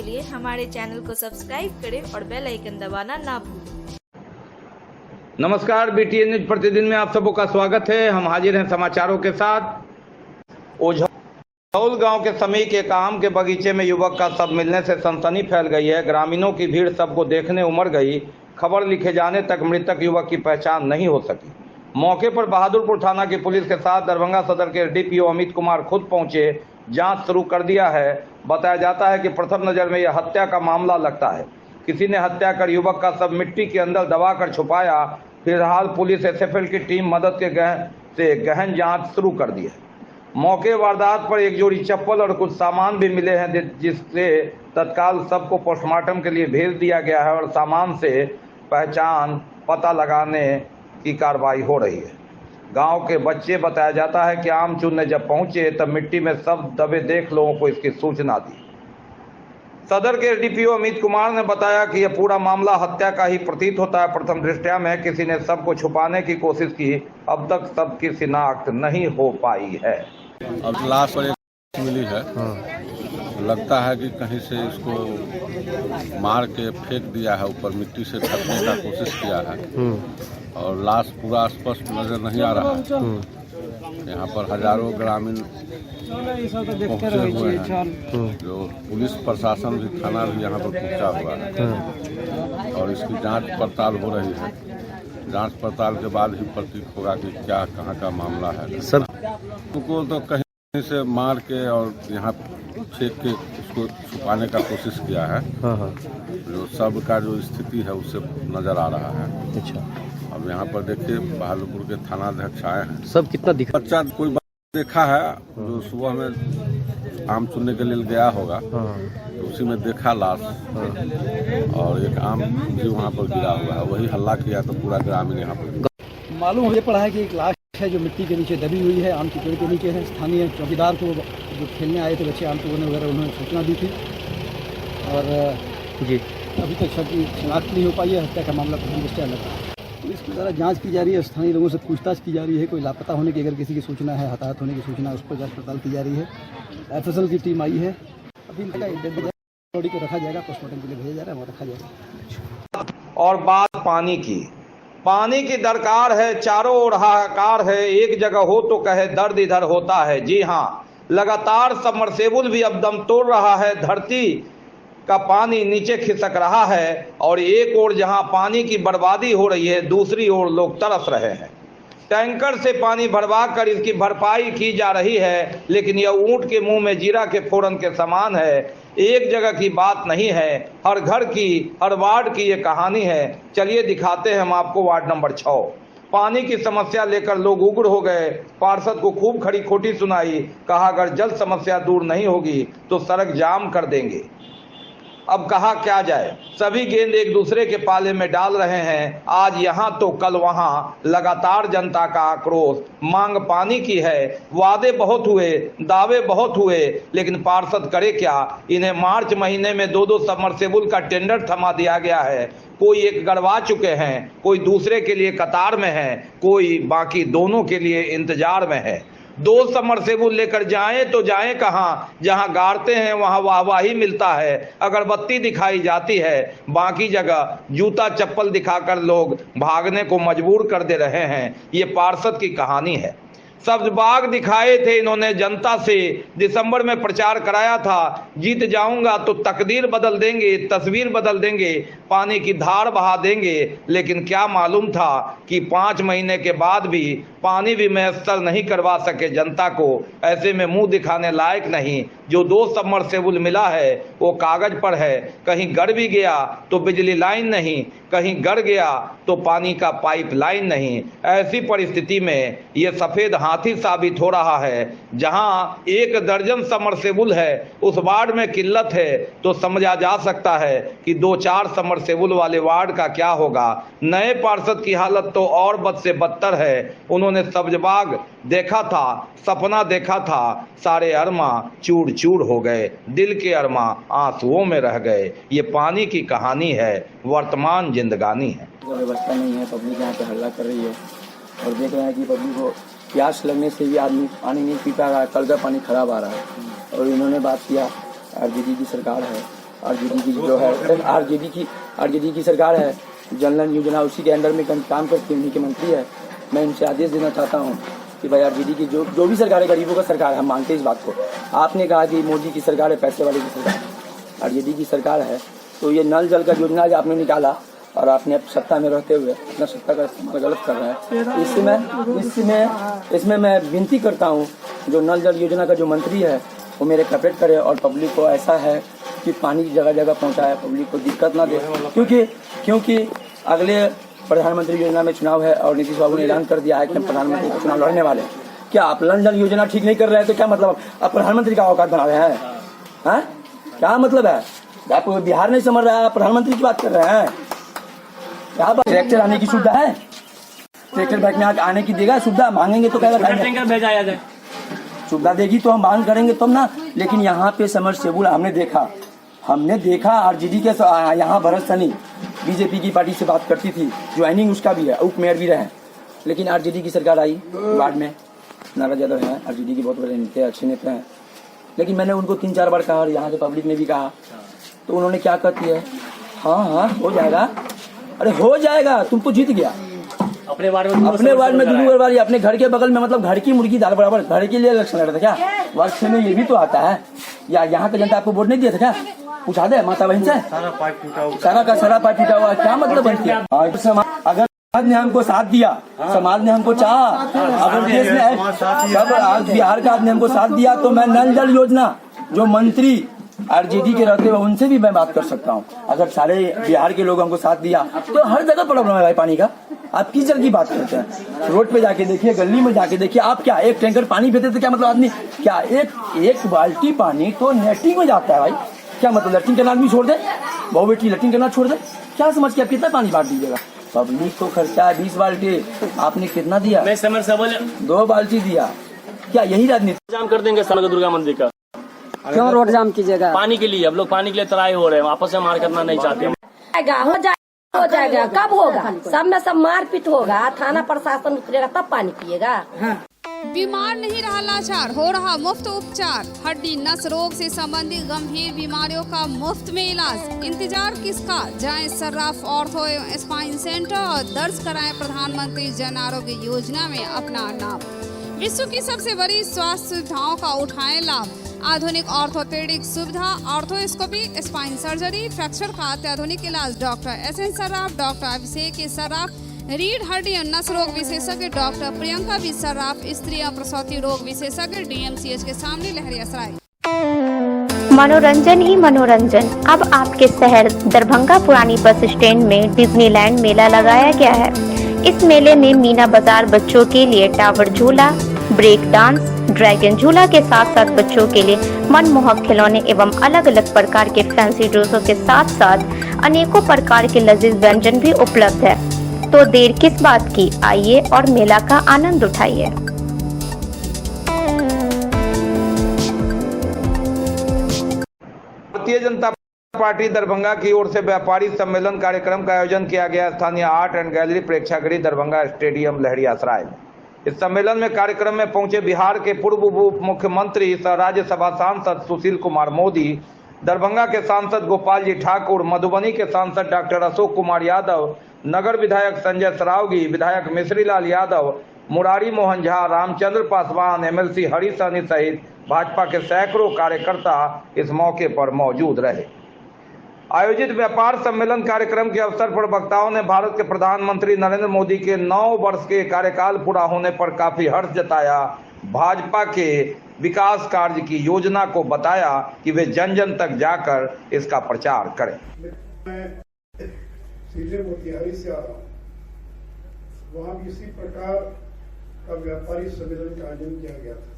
के लिए हमारे चैनल को सब्सक्राइब करें और बेल आइकन दबाना ना भूलें। नमस्कार, BTN न्यूज प्रतिदिन में आप सबों का स्वागत है। हम हाजिर हैं समाचारों के साथ। ओझौल गांव के समीप एक आम के बगीचे में युवक का शव मिलने से सनसनी फैल गई है। ग्रामीणों की भीड़ सबको देखने उमड़ गई। खबर लिखे जाने तक मृतक युवक की पहचान नहीं हो सकी। मौके पर बहादुरपुर थाना की पुलिस के साथ दरभंगा सदर के DPO अमित कुमार खुद पहुंचे, जांच शुरू कर दिया है। बताया जाता है कि प्रथम नजर में यह हत्या का मामला लगता है। किसी ने हत्या कर युवक का शव मिट्टी के अंदर दबाकर छुपाया। फिलहाल पुलिस SFL की टीम मदद से गहन जांच शुरू कर दी है। मौके वारदात पर एक जोड़ी चप्पल और कुछ सामान भी मिले हैं, जिससे तत्काल सबको पोस्टमार्टम के लिए भेज दिया गया है और सामान से पहचान पता लगाने की कार्रवाई हो रही है। गांव के बच्चे बताया जाता है कि आम चुनने जब पहुंचे तब मिट्टी में सब दबे देख लोगों को इसकी सूचना दी। सदर के DPO अमित कुमार ने बताया कि यह पूरा मामला हत्या का ही प्रतीत होता है। प्रथम दृष्टया में किसी ने सबको छुपाने की कोशिश की। अब तक सबकी शिनाख्त नहीं हो पाई है। अब लाश और एक मिली है। लगता है कि कहीं से इसको मार के फेंक दिया है, ऊपर मिट्टी से ढकने का कोशिश किया है और लाश पूरा स्पष्ट नजर नहीं आ रहा है। यहाँ पर हजारों ग्रामीण पहुँचे हुए हैं, जो पुलिस प्रशासन भी, थाना भी यहाँ पर पहुँचा हुआ है और इसकी जांच पड़ताल हो रही है। जांच पड़ताल के बाद ही प्रतीत होगा कि क्या कहाँ का मामला है। सर उनको तो कहीं से मार के और यहाँ फेंक के उसको छुपाने का कोशिश किया है। जो सब का जो स्थिति है उससे नजर आ रहा है। अच्छा, अब यहाँ पर देखिए बहादुरपुर के थानाध्यक्ष आए हैं। सब कितना दिखा? बच्चा कोई देखा है जो सुबह में आम चुनने के लिए गया होगा, तो उसी में देखा लाश और एक आम जो वहाँ पर गिरा हुआ है, वही हल्ला किया तो पूरा ग्रामीण यहाँ पर मालूम हो पड़ा है कि एक लाश है जो मिट्टी के नीचे दबी हुई है, आम के पेड़ के नीचे है। स्थानीय चौकीदार को जो खेलने आए थे बच्चे आम तोड़ने वगैरह, उन्होंने सूचना दी थी और जी अभी तक सबकी शिनाख्त नहीं हो पाई है। हत्या का मामला प्रथम दृष्टया लगा। पुलिस की द्वारा जांच की जा रही है, स्थानीय लोगों से पूछताछ की जा रही है। कोई लापता होने की अगर किसी की सूचना है, हताहत होने की सूचना, उस पर जांच पड़ताल की जा रही है। FSL की टीम आई है। अभी बॉडी को रखा जाएगा, पोस्टमार्टम के लिए भेजा जा रहा है, वहाँ रखा जाएगा। और बात पानी की दरकार है, चारों ओर हाहाकार है। एक जगह हो तो कहे दर्द इधर होता है। जी हाँ, लगातार सबमर्सिबल भी अब दम तोड़ रहा है। धरती का पानी नीचे खिसक रहा है और एक ओर जहां पानी की बर्बादी हो रही है, दूसरी ओर लोग तरस रहे हैं। टैंकर से पानी भरवा कर इसकी भरपाई की जा रही है, लेकिन यह ऊंट के मुंह में जीरा के फोड़न के समान है। एक जगह की बात नहीं है, हर घर की, हर वार्ड की ये कहानी है। चलिए दिखाते हैं हम आपको वार्ड नंबर 6। पानी की समस्या लेकर लोग उग्र हो गए। पार्षद को खूब खड़ी खोटी सुनाई। कहा अगर जल समस्या दूर नहीं होगी तो सड़क जाम कर देंगे। अब कहा क्या जाए, सभी गेंद एक दूसरे के पाले में डाल रहे हैं। आज यहाँ तो कल वहाँ, लगातार जनता का आक्रोश। मांग पानी की है। वादे बहुत हुए, दावे बहुत हुए, लेकिन पार्षद करे क्या। इन्हें मार्च महीने में 2-2 सबमर्सिबल का टेंडर थमा दिया गया है। कोई एक गड़वा चुके हैं, कोई दूसरे के लिए कतार में है, कोई बाकी दोनों के लिए इंतजार में है। 2 सबमर्सिबल लेकर जाएं तो जाएं कहां, जहां गाड़ते हैं वहां वाहवाही मिलता है, अगरबत्ती दिखाई जाती है। बाकी जगह जूता चप्पल दिखाकर लोग भागने को मजबूर कर दे रहे हैं। ये पार्षद की कहानी है। सब्ज बाग दिखाए थे इन्होंने जनता से, दिसंबर में प्रचार कराया था, जीत जाऊंगा तो तकदीर बदल देंगे, तस्वीर बदल देंगे, पानी की धार बहा देंगे। लेकिन क्या मालूम था कि 5 महीने के बाद भी पानी भी मैसर नहीं करवा सके जनता को। ऐसे में मुंह दिखाने लायक नहीं। जो 2 सबमर्सिबल मिला है वो कागज पर है। कहीं गड़ भी गया तो बिजली लाइन नहीं, कहीं गड़ गया तो पानी का पाइप लाइन नहीं। ऐसी परिस्थिति में ये सफेद हाथी साबित हो रहा है। जहां 1 दर्जन सबमर्सिबल है, उस वार्ड में किल्लत है, तो समझा जा सकता है कि 2-4 सबमर्सिबल वाले वार्ड का क्या होगा। नए पार्षद की हालत तो और बद से बदतर है। उन्होंने सब्जबाग देखा था, सपना देखा था, सारे अरमा चूर चूर हो गए, दिल के अरमा आंसुओं में रह गए। ये पानी की कहानी है, वर्तमान जिंदगानी है। व्यवस्था नहीं है, पब्लिक यहाँ पे हल्ला कर रही है और देख रहे हैं कि पब्लिक को प्यास लगने से भी आदमी पानी नहीं पी पा रहा है। कल का पानी खराब आ रहा है और इन्होंने बात किया, RJD की सरकार है, आरजेडी की जो है आरजेडी की सरकार है, जन धन योजना उसी के अंडर में काम करती है, उन्हीं के मंत्री है। मैं इनसे आदेश देना चाहता हूँ कि भाई आरजेडी की जो भी सरकार है गरीबों का सरकार है, हम मानते हैं इस बात को। आपने कहा कि मोदी की सरकार है, पैसे वाले की सरकार, आरजेडी की सरकार है, तो ये नल जल का योजना जो आपने निकाला और आपने सत्ता में रहते हुए अपना सत्ता का इस्तेमाल गलत कर रहे हैं। इसमें मैं विनती करता हूँ जो नल जल योजना का जो मंत्री है वो मेरे कॉपरेट करे और पब्लिक को ऐसा है कि पानी जगह जगह पहुँचाए, पब्लिक को दिक्कत ना दे, क्योंकि अगले प्रधानमंत्री योजना में चुनाव है और नीतीश बाबू ने ऐलान कर दिया है कि हम प्रधानमंत्री का चुनाव लड़ने वाले हैं। क्या आप नल जल योजना ठीक नहीं कर रहे हैं तो क्या मतलब आप प्रधानमंत्री का औकात बना रहे हैं? हाँ, क्या मतलब है? आप बिहार नहीं समझ रहा है, आप प्रधानमंत्री की बात कर रहे हैं? क्या बात, ट्रैक्टर आने की सुविधा है? ट्रैक्टर बैग में आने की देगा सुविधा? मांगेंगे तो क्या भेजा जाए, सुविधा देगी तो हम मांग करेंगे तब ना। लेकिन यहाँ पे समरसेबुल हमने देखा आरजेडी के यहाँ भरत सनी बीजेपी की पार्टी से बात करती थी, ज्वाइनिंग उसका भी है, उप मेयर भी रहे। लेकिन आरजेडी की सरकार आई, वार्ड में नाराज यादव है, आरजेडी के बहुत बड़े नेता अच्छे नेता हैं, लेकिन मैंने उनको 3-4 बार कहा और यहाँ के पब्लिक ने भी कहा, तो उन्होंने क्या कहती है, हाँ हो जाएगा। अरे हो जाएगा, तुम तो जीत गया अपने वार्ड में दूसरी बार, अपने घर के बगल में, मतलब घर की मुर्गी दाल बराबर, घर के लिए इलेक्शन लड़ रहा था क्या? वर्ष में ये भी तो आता है या यहाँ का जनता आपको वोट नहीं दिया था क्या? पूछा दे माता बहन से, सारा पाइप टूटा हुआ, क्या मतलब बनती है? अगर समाज ने हमको साथ दिया, समाज ने हमको चाहा, अगर देश में सब आज बिहार का ने हमको साथ दिया, तो मैं नल जल योजना जो मंत्री आरजेडी के रहते हुए उनसे भी मैं बात कर सकता हूँ। अगर सारे बिहार के लोगों को साथ दिया तो हर जगह प्रॉब्लम है भाई पानी का। आप किस जगह की बात करते हैं? रोड पे जाके देखिए, गली में जाके देखिए, आप क्या एक टैंकर पानी पीते थे क्या? मतलब आदमी क्या एक बाल्टी पानी तो लेटरिन में जाता है भाई, क्या मतलब लेटरिन करना आदमी छोड़ दे, बहु बेटी लेटरिन करना छोड़ दे? क्या समझ के आप कितना पानी बांट दीजिएगा? पब्लिक को खर्चा है 20 बाल्टी, आपने कितना दिया? 2 बाल्टी दिया। क्या यही राजनीति? जाम कर देंगे साल दुर्गा मंदिर का? क्यों रोड जाम कीजिएगा? पानी के लिए, अब लोग पानी के लिए तराई हो रहे हैं, आपस में मार करना नहीं चाहते। हो जाएगा, कब होगा? सब में सब मारपीट होगा, थाना प्रशासन उतरेगा तब पानी पिएगा। बीमार नहीं रहा लाचार, हो रहा मुफ्त उपचार। हड्डी नस रोग से संबंधित गंभीर बीमारियों का मुफ्त में इलाज। इंतजार किसका? जाएं सर्राफ ऑर्थो एवं स्पाइन सेंटर और दर्ज कराएं प्रधानमंत्री जन आरोग्य योजना में अपना नाम। विश्व की सबसे बड़ी स्वास्थ्य सुविधाओं का उठाएं लाभ। आधुनिक ऑर्थोपेडिक सुविधा, ऑर्थोस्कोपी, स्पाइन सर्जरी, फ्रैक्चर का अत्याधुनिक इलाज। डॉक्टर SN सर्राफ, डॉक्टर अभिषेक सर्राफ, रीढ़ हड्डी और नस रोग विशेषज्ञ डॉक्टर प्रियंका बी सर्राफ, स्त्री और प्रसूति रोग विशेषज्ञ DMCH के सामने लहरियासराय। मनोरंजन ही मनोरंजन। अब आपके शहर दरभंगा पुरानी बस स्टैंड में डिज्नीलैंड मेला लगाया गया है। इस मेले में मीना बाजार बच्चों के लिए टावर झूला, ब्रेक डांस, ड्रैगन झूला के साथ साथ बच्चों के लिए मनमोहक खिलौने एवं अलग अलग प्रकार के फैंसी ड्रेसों के साथ साथ अनेकों प्रकार के लजीज व्यंजन भी उपलब्ध है। तो देर किस बात की, आइए और मेला का आनंद उठाइए। भारतीय जनता पार्टी दरभंगा की ओर से व्यापारी सम्मेलन कार्यक्रम का आयोजन किया गया स्थानीय आर्ट एंड गैलरी प्रेक्षागृह दरभंगा स्टेडियम लहरियासराय में। इस सम्मेलन में कार्यक्रम में पहुंचे बिहार के पूर्व उप मुख्यमंत्री सह राज्यसभा सांसद सुशील कुमार मोदी, दरभंगा के सांसद गोपाल जी ठाकुर, मधुबनी के सांसद डॉक्टर अशोक कुमार यादव, नगर विधायक संजय सरावगी, विधायक मिश्रीलाल यादव, मुरारी मोहन झा, रामचंद्र पासवान, MLC हरी सहनी सहित भाजपा के सैकड़ों कार्यकर्ता इस मौके पर मौजूद रहे। आयोजित व्यापार सम्मेलन कार्यक्रम के अवसर पर वक्ताओं ने भारत के प्रधानमंत्री नरेंद्र मोदी के 9 वर्ष के कार्यकाल पूरा होने पर काफी हर्ष जताया। भाजपा के विकास कार्य की योजना को बताया कि वे जन जन तक जाकर इसका प्रचार करें। मैं सीधे मोतिहारी से आ रहा हूँ, वहाँ भी इसी प्रकार का व्यापारी सम्मेलन का आयोजन किया गया था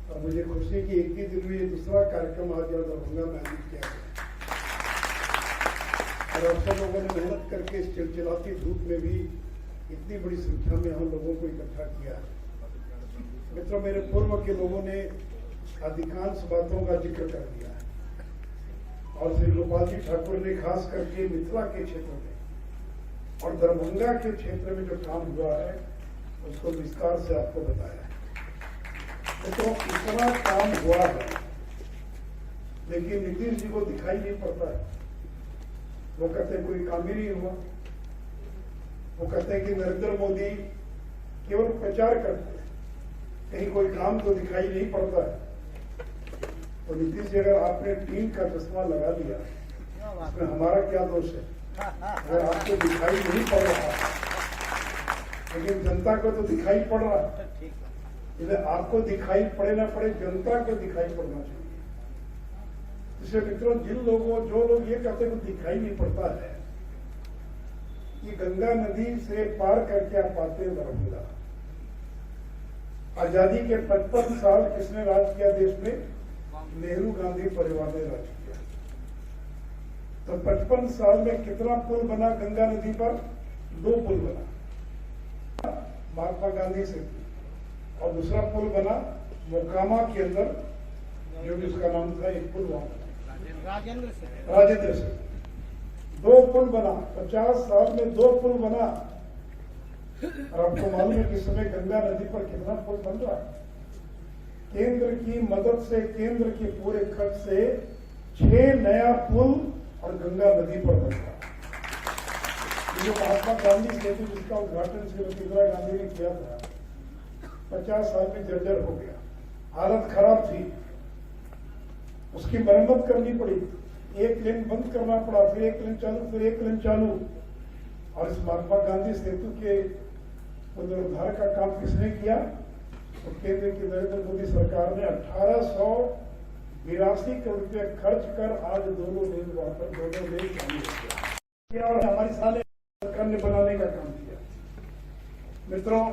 और मुझे खुशी की एक ही दिन में दूसरा कार्यक्रम आज यहाँ दरभंगा में आयोजित किया गया और आप सब लोगों ने मेहनत करके इस चिलचिलाती धूप में भी इतनी बड़ी संख्या में हम लोगों को इकट्ठा किया है। मित्रों, मेरे पूर्व के लोगों ने अधिकांश बातों का जिक्र कर दिया है और श्री गोपाल जी ठाकुर ने खास करके मिथिला के क्षेत्र में और दरभंगा के क्षेत्र में जो काम हुआ है उसको विस्तार से आपको बताया है। मित्रों, इतना काम हुआ है लेकिन नीतीश जी को दिखाई नहीं पड़ता है। वो कहते हैं कोई काम ही नहीं हुआ। वो कहते हैं कि नरेंद्र मोदी केवल प्रचार करते हैं, कहीं कोई काम तो दिखाई नहीं पड़ता है। तो नीतीश जी, अगर आपने टीम का चश्मा लगा लिया, इसमें हमारा क्या दोष है? अगर आपको दिखाई नहीं पड़ रहा, लेकिन जनता को तो दिखाई पड़ रहा है, इसलिए आपको दिखाई पड़े ना पड़े, जनता को दिखाई पड़ना चाहिए। इसलिए मित्रों, जो लोग ये कहते हैं कि दिखाई नहीं पड़ता है, कि गंगा नदी से पार करके आप आते हैं दरभंगा। आजादी के 55 साल किसने राज किया देश में? नेहरू गांधी परिवार ने राज किया। तो 55 साल में कितना पुल बना गंगा नदी पर? 2 पुल बना, महात्मा गांधी से, और दूसरा पुल बना मोकामा के अंदर, जो भी उसका नाम था, एक पुल वहां राजेंद्र से 2 पुल बना। 50 साल में 2 पुल बना। और आपको मालूम है कि इस समय गंगा नदी पर कितना पुल बन रहा है? केंद्र की मदद से, केंद्र के पूरे खर्च से 6 नया पुल और गंगा नदी पर बन रहा है। जो महात्मा गांधी सेतु, जिसका उद्घाटन श्रीमती इंदिरा गांधी ने किया था, 50 साल में जर्जर हो गया, हालत खराब थी, उसकी मरम्मत करनी पड़ी, एक लेन बंद करना पड़ा, फिर एक लेन चालू, फिर एक लेन चालू। और इस महात्मा गांधी सेतु के पुनरुद्धार का काम किसने किया? तो केंद्र की नरेंद्र मोदी सरकार ने 1882 करोड़ रुपए खर्च कर आज दोनों लेन चालू किया, और हमारी साले सरकार ने बनाने का काम किया। मित्रों,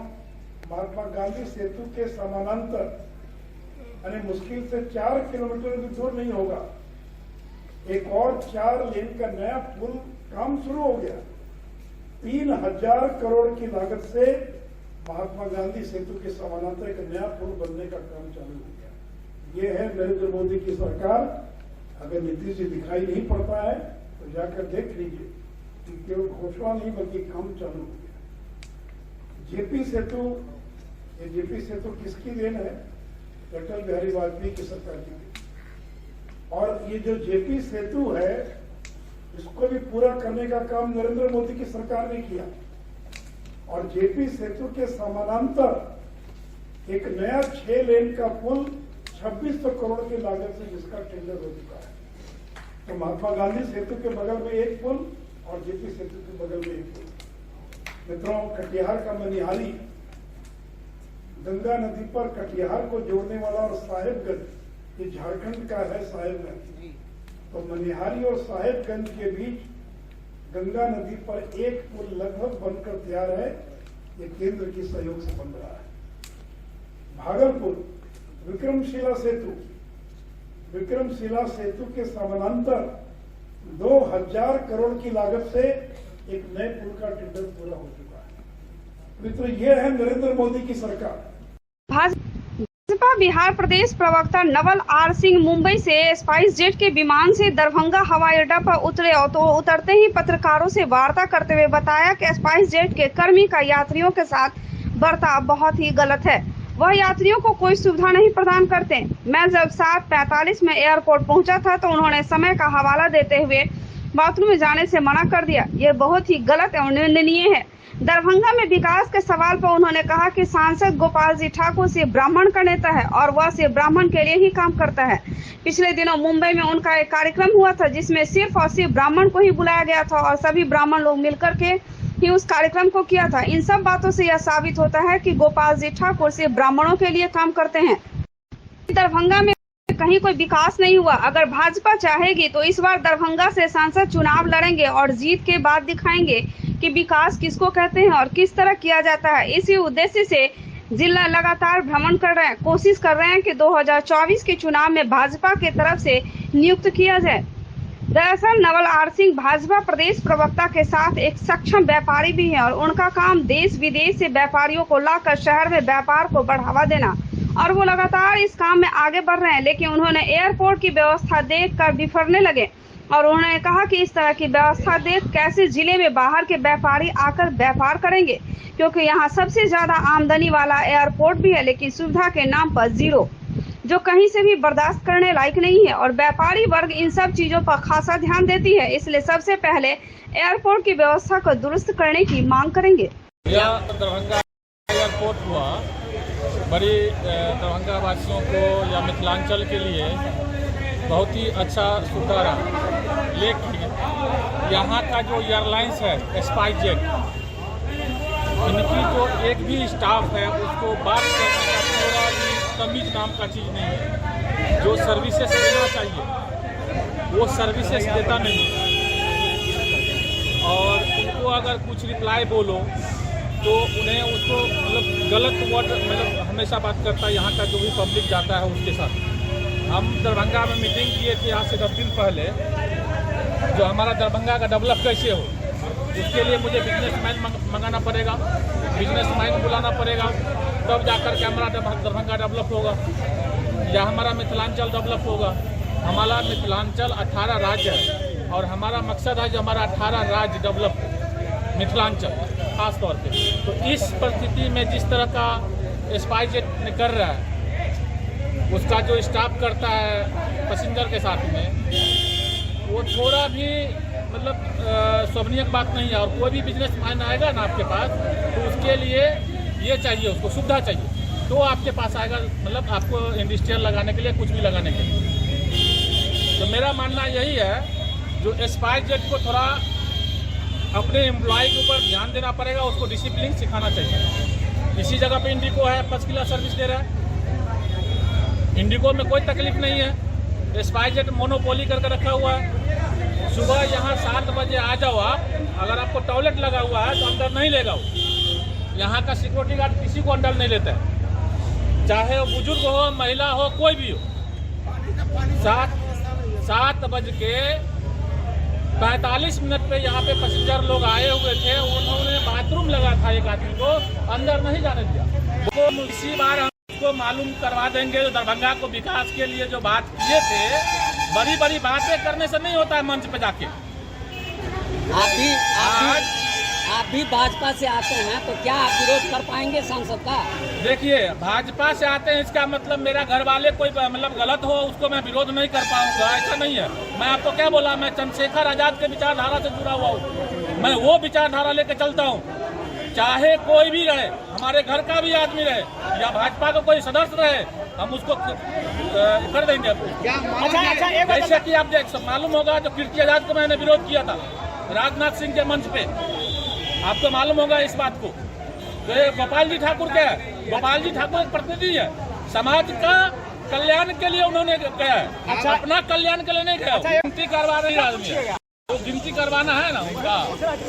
महात्मा गांधी सेतु के समानांतर, यानी मुश्किल से 4 किलोमीटर भी दूर नहीं होगा, एक और 4 लेन का नया पुल काम शुरू हो गया। 3000 करोड़ की लागत से महात्मा गांधी सेतु के समानांतर एक नया पुल बनने का काम चालू हो गया। ये है नरेंद्र मोदी की सरकार। अगर नीतीश जी दिखाई नहीं पड़ता है तो जाकर देख लीजिए कि केवल घोषणा नहीं बल्कि काम चालू हो गया। जेपी सेतु, ये जेपी सेतु किसकी देन है? अटल बिहारी वाजपेयी की सरकार की। और ये जो जेपी सेतु है, इसको भी पूरा करने का काम नरेंद्र मोदी की सरकार ने किया। और जेपी सेतु के समानांतर एक नया 6 लेन का पुल 2600 करोड़ की लागत से, जिसका टेंडर हो चुका है। तो महात्मा गांधी सेतु के बगल में एक पुल और जेपी सेतु के बगल में एक पुल। मित्रों, कटिहार का मनिहारी, गंगा नदी पर कटिहार को जोड़ने वाला, और साहेबगंज, ये झारखंड का है साहेबगंज, तो मनिहारी और साहेबगंज के बीच गंगा नदी पर एक पुल लगभग बनकर तैयार है। ये केंद्र की सहयोग से बन रहा है। भागलपुर विक्रमशिला सेतु, विक्रमशिला सेतु के समानांतर 2000 करोड़ की लागत से एक नए पुल का टेंडर पूरा हो चुका है। मित्रों, ये है नरेंद्र मोदी की सरकार। भाजपा बिहार प्रदेश प्रवक्ता नवल आर सिंह मुंबई से स्पाइस जेट के विमान से दरभंगा हवाई अड्डा पर उतरे, तो उतरते ही पत्रकारों से वार्ता करते हुए बताया कि स्पाइस जेट के कर्मी का यात्रियों के साथ बर्ताव बहुत ही गलत है। वह यात्रियों को कोई सुविधा नहीं प्रदान करते। मैं जब 7:45 में एयरपोर्ट पहुंचा था तो उन्होंने समय का हवाला देते हुए बाथरूम में जाने से मना कर दिया। ये बहुत ही गलत एवं निंदनीय है। दरभंगा में विकास के सवाल पर उन्होंने कहा कि सांसद गोपाल जी ठाकुर सिर्फ ब्राह्मण का नेता है और वह सिर्फ ब्राह्मण के लिए ही काम करता है। पिछले दिनों मुंबई में उनका एक कार्यक्रम हुआ था जिसमें सिर्फ और सिर्फ ब्राह्मण को ही बुलाया गया था और सभी ब्राह्मण लोग मिलकर के ही उस कार्यक्रम को किया था। इन सब बातों से यह साबित होता है कि गोपाल जी ठाकुर सिर्फ ब्राह्मणों के लिए काम करते हैं। दरभंगा में कहीं कोई विकास नहीं हुआ। अगर भाजपा चाहेगी तो इस बार दरभंगा से सांसद चुनाव लड़ेंगे और जीत के बाद दिखाएंगे कि विकास किसको कहते हैं और किस तरह किया जाता है। इसी उद्देश्य से जिला लगातार भ्रमण कर रहे हैं, कोशिश कर रहे हैं कि 2024 के चुनाव में भाजपा के तरफ से नियुक्त किया जाए। दरअसल नवल आर सिंह भाजपा प्रदेश प्रवक्ता के साथ एक सक्षम व्यापारी भी हैं और उनका काम देश विदेश से व्यापारियों को लाकर शहर में व्यापार को बढ़ावा देना, और वो लगातार इस काम में आगे बढ़ रहे हैं। लेकिन उन्होंने एयरपोर्ट की व्यवस्था देखकर बिफरने लगे और उन्होंने कहा कि इस तरह की व्यवस्था देख कैसे जिले में बाहर के व्यापारी आकर व्यापार करेंगे, क्योंकि यहाँ सबसे ज्यादा आमदनी वाला एयरपोर्ट भी है लेकिन सुविधा के नाम पर जीरो। जो कहीं से भी बर्दाश्त करने लायक नहीं है और व्यापारी वर्ग इन सब चीजों पर खासा ध्यान देती है। इसलिए सबसे पहले एयरपोर्ट की व्यवस्था को दुरुस्त करने की मांग करेंगे। यह दरभंगा एयरपोर्ट हुआ बड़ी दरभंगा वासियों को या मिथिलांचल के लिए बहुत ही अच्छा सुविधा रहा, लेकिन यहाँ का जो एयरलाइंस है स्पाइसजेट, इनकी जो एक भी स्टाफ है उसको बात करने का थोड़ा भी तमीज नाम का चीज़ नहीं है। जो सर्विसेज देना चाहिए वो सर्विसेज देता नहीं है, और उनको अगर कुछ रिप्लाई बोलो तो उन्हें उसको मतलब गलत वर्ड मतलब हमेशा बात करता है। यहाँ का जो भी पब्लिक जाता है उसके साथ हम दरभंगा में मीटिंग किए थे आज से 10 दिन पहले, जो हमारा दरभंगा का डेवलप कैसे हो उसके लिए मुझे बिजनेसमैन मंगाना पड़ेगा, बिजनेसमैन बुलाना पड़ेगा, तब जाकर के हमारा दरभंगा डेवलप होगा या हमारा मिथिलांचल डेवलप होगा। हमारा मिथिलांचल 18 राज्य है और हमारा मकसद है जो हमारा 18 राज्य डेवलप हो, मिथिलांचल खास तौर पे। तो इस परिस्थिति में जिस तरह का स्पाइसजेट कर रहा है, उसका जो स्टाफ करता है पैसेंजर के साथ में, वो थोड़ा भी मतलब शोभनीय बात नहीं है। और कोई भी बिजनेसमैन आएगा ना आपके पास तो उसके लिए ये चाहिए, उसको सुविधा चाहिए तो आपके पास आएगा, मतलब आपको इंडस्ट्रियल लगाने के लिए, कुछ भी लगाने के लिए। तो मेरा मानना यही है जो स्पाइसजेट को थोड़ा अपने एम्प्लॉय के ऊपर ध्यान देना पड़ेगा, उसको डिसिप्लिन सिखाना चाहिए। इसी जगह पे इंडिगो है, फर्स्ट क्लास सर्विस दे रहा है, इंडिगो में कोई तकलीफ नहीं है। स्पाइसजेट मोनोपोली करके रखा हुआ है। सुबह यहाँ 7 बजे आ जाओ आप, अगर आपको टॉयलेट लगा हुआ है तो अंदर नहीं लेगा वो। यहाँ का सिक्योरिटी गार्ड किसी को अंदर नहीं लेता है, चाहे वो बुजुर्ग हो, महिला हो, कोई भी हो। 7 बज के 45 मिनट पे यहाँ पे पैसेंजर लोग आए हुए थे, उन्होंने बाथरूम लगा था, एक आदमी को अंदर नहीं जाने दिया। वो इसी बार हम उसको मालूम करवा देंगे। जो दरभंगा को विकास के लिए जो बात किए थे, बड़ी बड़ी बातें करने से नहीं होता है मंच पे जाके। आप भी भाजपा से आते हैं तो क्या आप विरोध कर पाएंगे सांसद का? देखिए, भाजपा से आते हैं इसका मतलब मेरा घर वाले कोई मतलब गलत हो उसको मैं विरोध नहीं कर पाऊंगा, ऐसा नहीं है। मैं आपको क्या बोला, मैं चंद्रशेखर आजाद के विचारधारा से जुड़ा हुआ हूँ, मैं वो विचारधारा लेके चलता हूँ। चाहे कोई भी रहे, हमारे घर का भी आदमी रहे या भाजपा का कोई सदस्य रहे, हम उसको कर देंगे। जैसे कि आप देख मालूम होगा जो कीर्ति आजाद को मैंने विरोध किया था राजनाथ सिंह के मंच पे, आपको मालूम होगा इस बात को। तो गोपाल जी ठाकुर क्या है? गोपाल जी ठाकुर एक प्रतिनिधि है, समाज का कल्याण के लिए उन्होंने गया है, अपना कल्याण के लिए नहीं गया। गिनती करवा रही आदमी है, वो गिनती करवाना है ना उनका,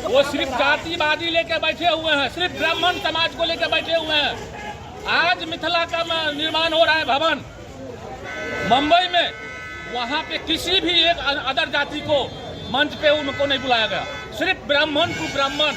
वो सिर्फ जातिवादी लेके बैठे हुए हैं, सिर्फ ब्राह्मण समाज को लेके बैठे हुए हैं। आज मिथिला का निर्माण हो रहा है भवन मुंबई में, वहाँ पे किसी भी एक अदर जाति को मंच पे उनको नहीं बुलाया गया, सिर्फ ब्राह्मण टू ब्राह्मण।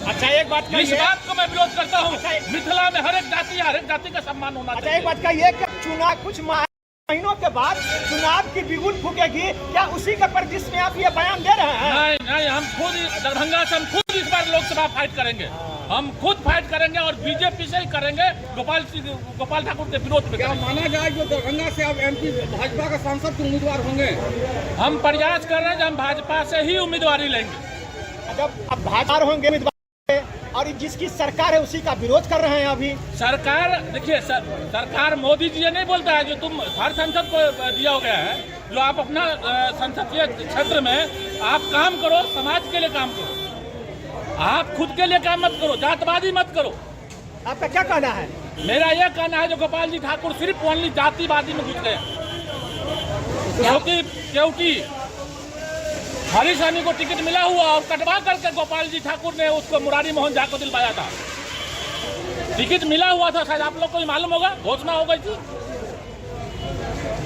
अच्छा, एक बात इस बात को मैं विरोध करता हूँ। मिथिला में हर एक जाति का सम्मान होना चाहिए। एक बात का ये चुनाव कुछ महीनों के बाद चुनाव की बिगुल फूकेगी, क्या उसी के परिदृश्य में आप ये बयान दे रहे हैं? नहीं, हम खुद दरभंगा से हम खुद इस बार लोकसभा फाइट करेंगे, हम खुद फाइट करेंगे और बीजेपी से ही करेंगे, गोपाल ठाकुर के विरोध में। क्या माना जाए जो दरभंगा से अब एमपी भाजपा का सांसद के उम्मीदवार होंगे? हम प्रयास कर रहे हैं, हम भाजपा से ही उम्मीदवारी लेंगे। जब अब भाजपा होंगे उम्मीदवार और जिसकी सरकार है उसी का विरोध कर रहे हैं अभी। सरकार देखिए, सरकार मोदी जी ये नहीं बोलता है जो तुम हर संसद को दिया हो गया है, जो आप अपना संसदीय क्षेत्र में आप काम करो, समाज के लिए काम करो, आप खुद के लिए काम मत करो, जातवादी मत करो। आपका क्या कहना है? मेरा यह कहना है जो गोपाल जी ठाकुर सिर्फ ओनली जातिवादी में घुस गए, क्योंकि हरी सैनी को टिकट मिला हुआ और कटवा करके गोपाल जी ठाकुर ने उसको मुरारी मोहन झा को दिलवाया था। टिकट मिला हुआ था, शायद आप लोग को मालूम होगा, घोषणा हो गई थी,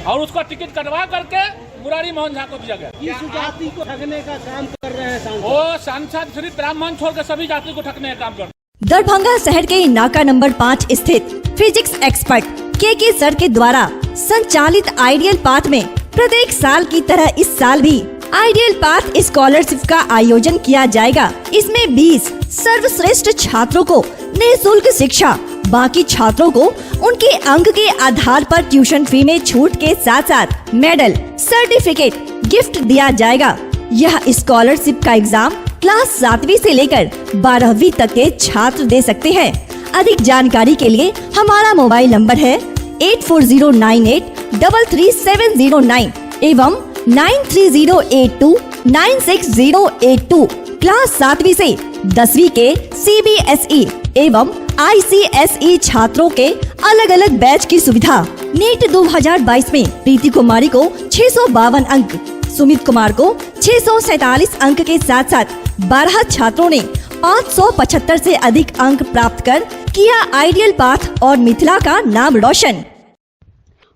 और उसको टिकट कटवा करके मुरारी मोहन झा को दिया गया। इस जाति को ठगने का काम कर रहे हैं वो सांसद सिर्फ ब्राह्मण छोड़कर सभी जाति को ठगने का काम कर रहे हैं। दरभंगा शहर के नाका नंबर 5 स्थित फिजिक्स एक्सपर्ट के सर के द्वारा संचालित आइडियल पाथ में प्रत्येक साल की तरह इस साल भी आइडियल पाथ स्कॉलरशिप का आयोजन किया जाएगा। इसमें 20 सर्वश्रेष्ठ छात्रों को निःशुल्क शिक्षा बाकी छात्रों को उनके अंक के आधार पर ट्यूशन फी में छूट के साथ साथ मेडल, सर्टिफिकेट, गिफ्ट दिया जाएगा। यह स्कॉलरशिप का एग्जाम क्लास 7वीं से लेकर 12वीं तक के छात्र दे सकते हैं। अधिक जानकारी के लिए हमारा मोबाइल नंबर है 8409833709 एवं 9308296082। क्लास 7वीं से 10वीं के CBSE एवं ICSE छात्रों के अलग अलग बैच की सुविधा। नीट 2022 में प्रीति कुमारी को 652 अंक, सुमित कुमार को 647 अंक के साथ साथ 12 छात्रों ने 575 से अधिक अंक प्राप्त कर किया आइडियल पाथ और मिथिला का नाम रोशन।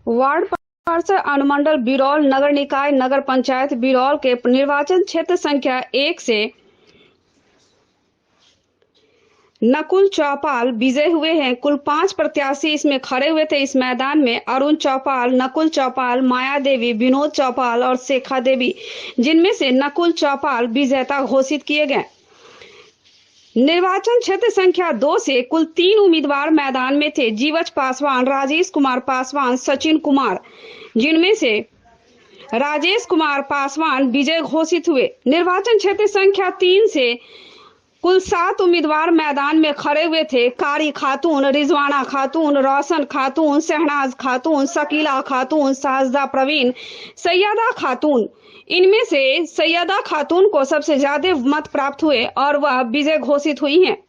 वार्ड पार्षद अनुमंडल बिरौल नगर निकाय नगर पंचायत बिरौल के निर्वाचन क्षेत्र संख्या 1 से नकुल चौपाल विजय हुए हैं। कुल 5 प्रत्याशी इसमें खड़े हुए थे। इस मैदान में अरुण चौपाल, नकुल चौपाल, माया देवी, विनोद चौपाल और शेखा देवी, जिनमें से नकुल चौपाल विजेता घोषित किए गए। निर्वाचन क्षेत्र संख्या 2 से कुल 3 उम्मीदवार मैदान में थे। जीवच पासवान, राजेश कुमार पासवान, सचिन कुमार, जिनमें से राजेश कुमार पासवान विजय घोषित हुए। निर्वाचन क्षेत्र संख्या 3 से कुल 7 उम्मीदवार मैदान में खड़े हुए थे। कारी खातून, रिजवाना खातून, रोशन खातून, शहनाज खातून, शकीला खातून, साजदा प्रवीण, सैयदा खातून। इनमें से सैयदा खातून को सबसे ज्यादा मत प्राप्त हुए और वह विजय घोषित हुई हैं।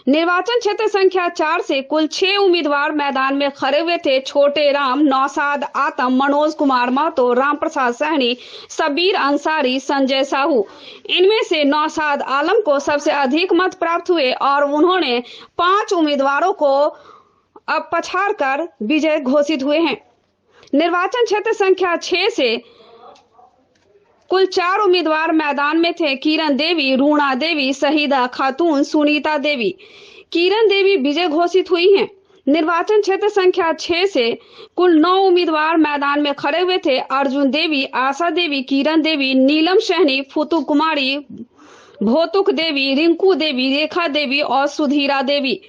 निर्वाचन क्षेत्र संख्या 4 से कुल 6 उम्मीदवार मैदान में खड़े हुए थे। छोटे राम, नौसाद आतम, मनोज कुमार महतो, राम प्रसाद सहनी, सबीर अंसारी, संजय साहू। इनमें से नौसाद आलम को सबसे अधिक मत प्राप्त हुए और उन्होंने 5 उम्मीदवारों को अब पछाड़ कर विजय घोषित हुए हैं। निर्वाचन क्षेत्र संख्या 6 से कुल 4 उम्मीदवार मैदान में थे। किरण देवी, रूणा देवी, शहीदा खातून, सुनीता देवी। किरण देवी विजय घोषित हुई हैं। निर्वाचन क्षेत्र संख्या 6 से कुल 9 उम्मीदवार मैदान में खड़े हुए थे। अर्जुन देवी, आशा देवी, किरण देवी, नीलम सहनी, फुतु कुमारी, भौतुक देवी, रिंकू देवी, रेखा देवी और सुधीरा देवी।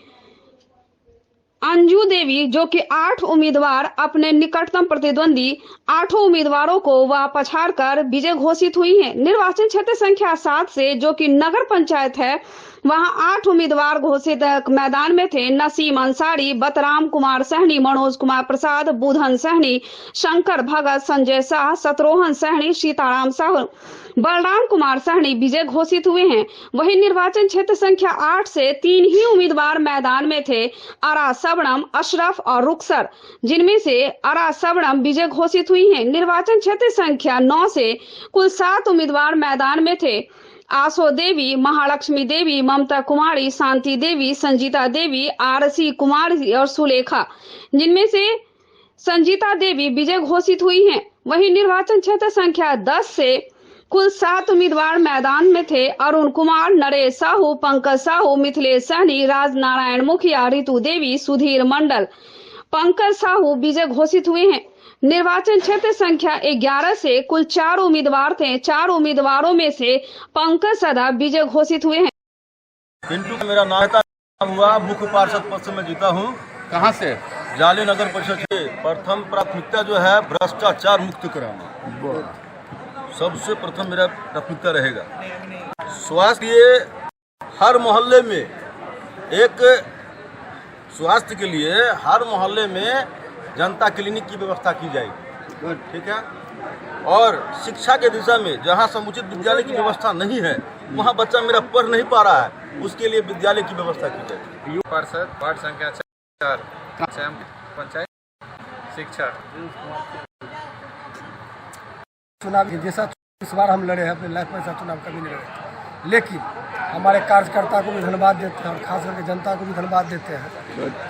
अंजू देवी, जो कि 8 उम्मीदवार अपने निकटतम प्रतिद्वंदी 8 उम्मीदवारों को वह पछाड़ कर विजय घोषित हुई हैं। निर्वाचन क्षेत्र संख्या 7 से जो कि नगर पंचायत है, वहां 8 उम्मीदवार घोषित मैदान में थे। नसीम अंसारी, बतराम कुमार सहनी, मनोज कुमार प्रसाद, बुधन सहनी, शंकर भगत, संजय शाह, शत्रुघ्न सहनी, सीताराम साहू, बलराम कुमार सहनी विजय घोषित हुए हैं। वहीं निर्वाचन क्षेत्र संख्या 8 से 3 ही उम्मीदवार मैदान में थे। अरा सबनम, अशरफ और रुखसर, जिनमें से अरा सबनम विजय घोषित हुई हैं। निर्वाचन क्षेत्र संख्या 9 से कुल 7 उम्मीदवार मैदान में थे। आशो देवी, महालक्ष्मी देवी, ममता कुमारी, शांति देवी, संजीता देवी, आरसी कुमारी और सुलेखा, जिनमें से संजीता देवी विजय घोषित हुई हैं। वहीं निर्वाचन क्षेत्र संख्या 10 से कुल 7 उम्मीदवार मैदान में थे। अरुण कुमार, नरेश साहू, पंकज साहू, मिथिलेश सहनी, राजनारायण मुखिया, रितु देवी, सुधीर मंडल, पंकज साहू विजय घोषित हुए हैं। निर्वाचन क्षेत्र संख्या 11 से कुल 4 उम्मीदवार थे। 4 उम्मीदवारों में से पंकज सदा विजय घोषित हुए हैं। पिंटू का मेरा नाम हुआ, मुख्य पार्षद पद से मैं जीता हूँ। कहाँ से? जाले नगर परिषद से। प्रथम प्राथमिकता जो है भ्रष्टाचार मुक्त कराना, सबसे प्रथम मेरा प्राथमिकता रहेगा। स्वास्थ्य के हर मोहल्ले में स्वास्थ्य के लिए हर मोहल्ले में जनता क्लिनिक की व्यवस्था की जाएगी, ठीक है। और शिक्षा के दिशा में जहां समुचित विद्यालय की व्यवस्था नहीं है, वहां बच्चा मेरा पढ़ नहीं पा रहा है, उसके लिए विद्यालय की व्यवस्था की जाएगी। पार्षद वार्ड संख्या 4 पंचायत शिक्षा चुनाव जैसा इस बार हम लड़े हैं, अपने लाइफ में ऐसा चुनाव कभी नहीं लड़े। लेकिन हमारे कार्यकर्ता को भी धन्यवाद देते हैं और खास करके जनता को भी धन्यवाद देते हैं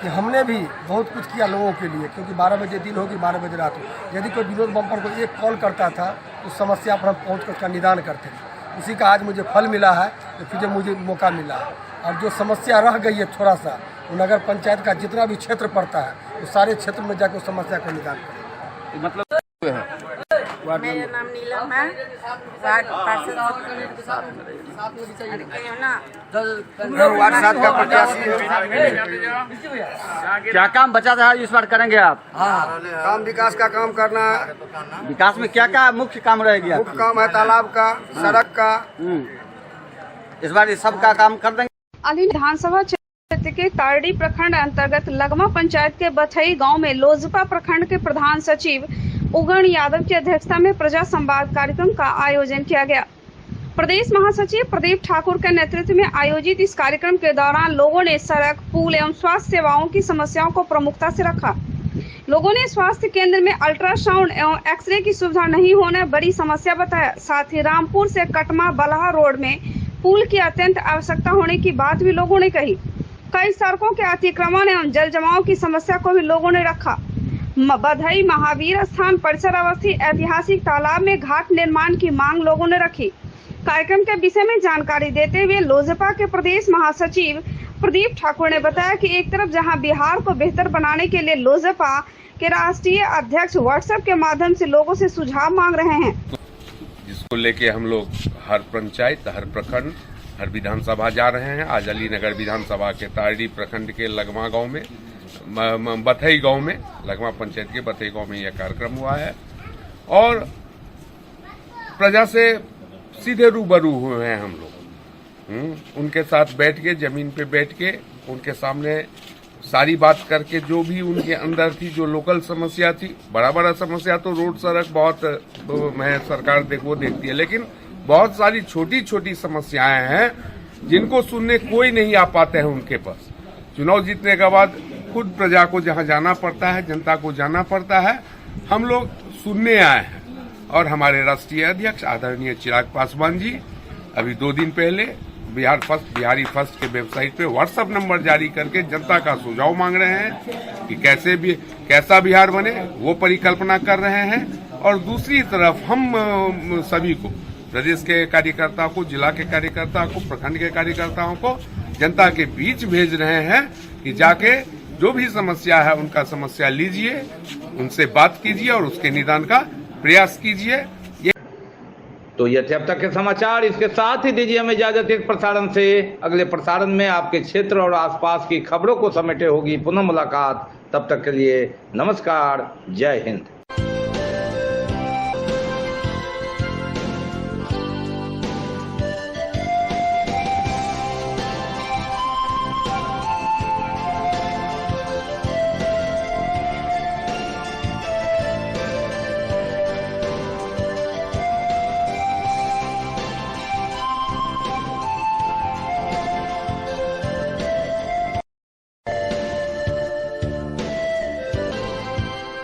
कि हमने भी बहुत कुछ किया लोगों के लिए। क्योंकि 12 बजे दिन होगी, 12 बजे रात हो, यदि कोई विनोद बम्पर को एक कॉल करता था तो समस्या पर हम पहुँच कर उसका निदान करते थे। उसी का आज मुझे फल मिला है, तो फिर मुझे मौका मिला है। और जो समस्या रह गई है थोड़ा सा, नगर पंचायत का जितना भी क्षेत्र पड़ता है, वो सारे क्षेत्र में जाकर उस समस्या का निदान करें। मतलब मेरा नाम नीलम है, वार्ड पार्षद वार्ड 7 का प्रत्याशी है। क्या काम बचा था इस बार करेंगे आप? काम विकास का काम करना है। विकास में क्या क्या मुख्य काम रहेगी? मुख्य काम है तालाब का, सड़क का। इस बार इस सब का काम कर देंगे। अली विधानसभा क्षेत्र के तारडी प्रखंड अंतर्गत लगमा पंचायत के बथई गांव में लोजपा प्रखंड के प्रधान सचिव उगण यादव की अध्यक्षता में प्रजा संवाद कार्यक्रम का आयोजन किया गया। प्रदेश महासचिव प्रदीप ठाकुर के नेतृत्व में आयोजित इस कार्यक्रम के दौरान लोगों ने सड़क, पुल एवं स्वास्थ्य सेवाओं की समस्याओं को प्रमुखता से रखा। लोगों ने स्वास्थ्य केंद्र में अल्ट्रासाउंड एवं एक्सरे की सुविधा नहीं होना बड़ी समस्या बताया। साथ ही रामपुर से कटमा बलहा रोड में पुल की अत्यंत आवश्यकता होने की बात भी लोगों ने कही। कई सड़कों के अतिक्रमण एवं जल जमाव की समस्या को भी लोगों ने रखा। बधई महावीर स्थान परिसर अवस्थित ऐतिहासिक तालाब में घाट निर्माण की मांग लोगों ने रखी। कार्यक्रम के विषय में जानकारी देते हुए लोजपा के प्रदेश महासचिव प्रदीप ठाकुर ने बताया कि एक तरफ जहां बिहार को बेहतर बनाने के लिए लोजपा के राष्ट्रीय अध्यक्ष व्हाट्सएप के माध्यम से लोगों से सुझाव मांग रहे हैं, जिसको लेके हम लोग हर पंचायत, हर प्रखंड, हर विधानसभा जा रहे हैं। आज अलीनगर विधानसभा के तारडी प्रखंड के लगमा गांव में, बथई गांव में, लगमा पंचायत के बथई गांव में यह कार्यक्रम हुआ है और प्रजा से सीधे रूबरू हुए हैं हम लोग। उनके साथ बैठ के, जमीन पे बैठ के, उनके सामने सारी बात करके, जो भी उनके अंदर थी, जो लोकल समस्या थी, बड़ा समस्या तो रोड सड़क बहुत सरकार देखती है, लेकिन बहुत सारी छोटी छोटी समस्याएं हैं जिनको सुनने कोई नहीं आ पाते हैं उनके पास। चुनाव जीतने के बाद खुद प्रजा को जहां जाना पड़ता है, जनता को जाना पड़ता है, हम लोग सुनने आए हैं। और हमारे राष्ट्रीय अध्यक्ष आदरणीय चिराग पासवान जी अभी 2 दिन पहले बिहारी फर्स्ट के वेबसाइट पे व्हाट्सएप नंबर जारी करके जनता का सुझाव मांग रहे हैं कि कैसा बिहार बने, वो परिकल्पना कर रहे हैं। और दूसरी तरफ हम सभी को, प्रदेश के कार्यकर्ताओं को, जिला के कार्यकर्ताओं को, प्रखंड के कार्यकर्ताओं को जनता के बीच भेज रहे हैं कि जाके जो भी समस्या है उनका समस्या लीजिए, उनसे बात कीजिए और उसके निदान का प्रयास कीजिए। तो ये थे अब तक के समाचार। इसके साथ ही दीजिए हमें इजाजत इस प्रसारण से। अगले प्रसारण में आपके क्षेत्र और आसपास की खबरों को समेटे होगी पुनः मुलाकात। तब तक के लिए नमस्कार, जय हिंद।